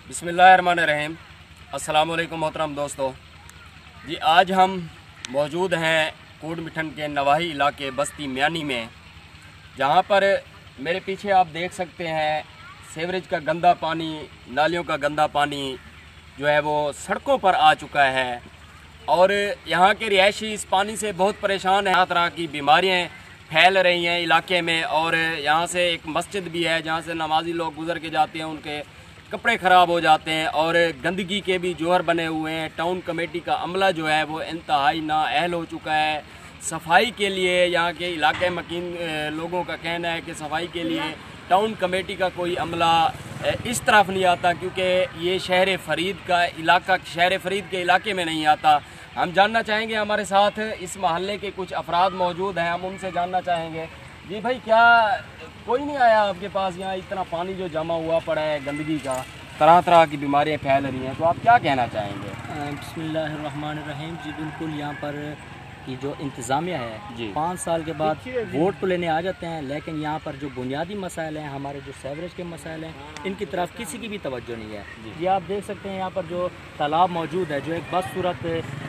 बिस्मिल्लाहिर्रहमानिर्रहीम। अस्सलाम वालेकुम मोहतरम दोस्तों जी, आज हम मौजूद हैं कोट मिठन के नवाही इलाके बस्ती म्यानी में, जहां पर मेरे पीछे आप देख सकते हैं सीवरेज का गंदा पानी, नालियों का गंदा पानी जो है वो सड़कों पर आ चुका है और यहाँ के रिहायशी इस पानी से बहुत परेशान हैं। तरह की बीमारियाँ फैल रही हैं इलाके में और यहाँ से एक मस्जिद भी है जहाँ से नमाजी लोग गुज़र के जाते हैं, उनके कपड़े ख़राब हो जाते हैं और गंदगी के भी जोहर बने हुए हैं। टाउन कमेटी का अमला जो है वो इंतहाई नाअहल हो चुका है सफाई के लिए। यहाँ के इलाके मकीन लोगों का कहना है कि सफाई के लिए टाउन कमेटी का कोई अमला इस तरफ नहीं आता, क्योंकि ये शहर फरीद के इलाके में नहीं आता। हम जानना चाहेंगे, हमारे साथ इस महल्ले के कुछ अफराद मौजूद हैं, हम उनसे जानना चाहेंगे। जी भाई, क्या कोई नहीं आया आपके पास? यहाँ इतना पानी जो जमा हुआ पड़ा है गंदगी का, तरह तरह की बीमारियाँ फैल रही हैं, तो आप क्या कहना चाहेंगे? बिस्मिल्लाहिर्रहमानिर्रहीम जी, बिल्कुल यहाँ पर की जो इंतज़ामिया है जी 5 साल के बाद वोट तो लेने आ जाते हैं, लेकिन यहाँ पर जो बुनियादी मसाइल हैं, हमारे जो सीवरेज के मसाइल हैं, इनकी तरफ किसी की भी तवज्जो नहीं है। ये आप देख सकते हैं यहाँ पर जो तालाब मौजूद है, जो एक बदसूरत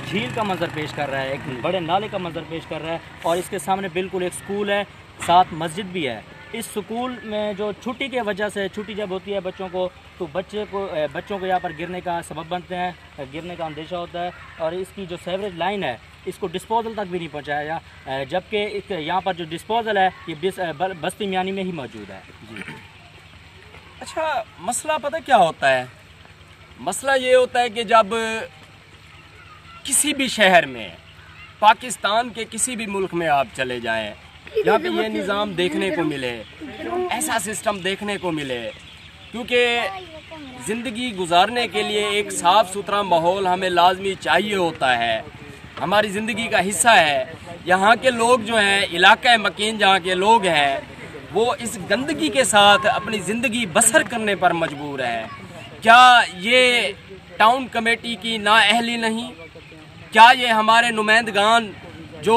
झील का मंजर पेश कर रहा है, एक बड़े नाले का मंजर पेश कर रहा है, और इसके सामने बिल्कुल एक स्कूल है, साथ मस्जिद भी है। इस स्कूल में जो छुट्टी के वजह से, छुट्टी जब होती है बच्चों को, तो बच्चों को यहाँ पर गिरने का सबब बनते हैं, गिरने का अंदेशा होता है, और इसकी जो सीवरेज लाइन है इसको डिस्पोजल तक भी नहीं पहुँचाया, जबकि यहाँ पर जो डिस्पोजल है ये बस्ती म्यानी में ही मौजूद है जी। अच्छा, मसला पता क्या होता है? मसला ये होता है कि जब किसी भी शहर में, पाकिस्तान के किसी भी मुल्क में आप चले जाएं, जहाँ पे ये निज़ाम देखने को मिले, ऐसा सिस्टम देखने को मिले, क्योंकि ज़िंदगी गुजारने के लिए एक साफ़ सुथरा माहौल हमें लाजमी चाहिए होता है, हमारी ज़िंदगी का हिस्सा है। यहाँ के लोग जो हैं, इलाका मकीन जहाँ के लोग हैं, वो इस गंदगी के साथ अपनी ज़िंदगी बसर करने पर मजबूर हैं। क्या ये टाउन कमेटी की नाअहली नहीं? क्या ये हमारे नुमाइंदगान जो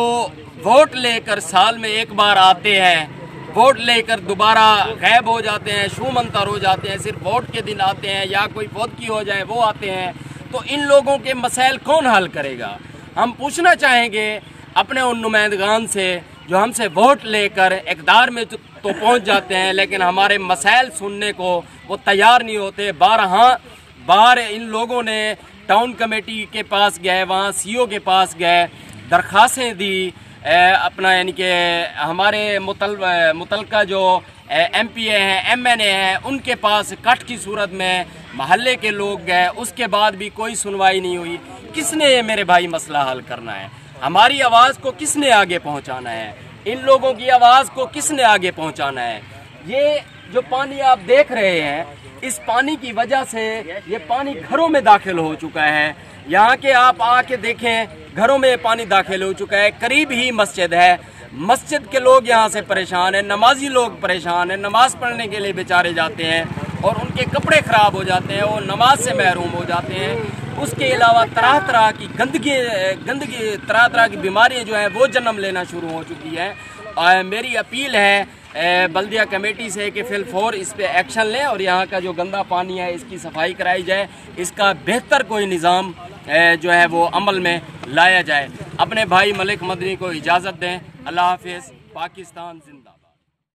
वोट लेकर साल में एक बार आते हैं, वोट लेकर दोबारा गायब हो जाते हैं, शूमंतर हो जाते हैं, सिर्फ वोट के दिन आते हैं, या कोई फौतगी हो जाए वो आते हैं, तो इन लोगों के मसाइल कौन हल करेगा? हम पूछना चाहेंगे अपने उन नुमाइंदगान से जो हमसे वोट लेकर इक़्तिदार में तो पहुंच जाते हैं, लेकिन हमारे मसाइल सुनने को वो तैयार नहीं होते। बार इन लोगों ने टाउन कमेटी के पास गए, वहाँ सीईओ के पास गए, दरख्वास्तें दी, अपना यानी कि हमारे मुतलका जो MPA हैं, MNA हैं, उनके पास कट की सूरत में महल्ले के लोग गए, उसके बाद भी कोई सुनवाई नहीं हुई। किसने ये मेरे भाई मसला हल करना है? हमारी आवाज़ को किसने आगे पहुंचाना है? इन लोगों की आवाज़ को किसने आगे पहुंचाना है? ये जो पानी आप देख रहे हैं, इस पानी की वजह से ये पानी घरों में दाखिल हो चुका है। यहाँ के आप आके देखें, घरों में पानी दाखिल हो चुका है, करीब ही मस्जिद है, मस्जिद के लोग यहाँ से परेशान हैं, नमाजी लोग परेशान हैं, नमाज़ पढ़ने के लिए बेचारे जाते हैं और उनके कपड़े ख़राब हो जाते हैं, वो नमाज से महरूम हो जाते हैं। उसके अलावा तरह तरह की गंदगी तरह तरह की बीमारियाँ जो हैं वो जन्म लेना शुरू हो चुकी है। मेरी अपील है बल्दिया कमेटी से कि फिलफौर इस पे एक्शन लें और यहाँ का जो गंदा पानी है इसकी सफाई कराई जाए, इसका बेहतर कोई निज़ाम जो है वो अमल में लाया जाए। अपने भाई मलिक मदनी को इजाज़त दें। अल्लाह हाफ़िज़। पाकिस्तान जिंदा।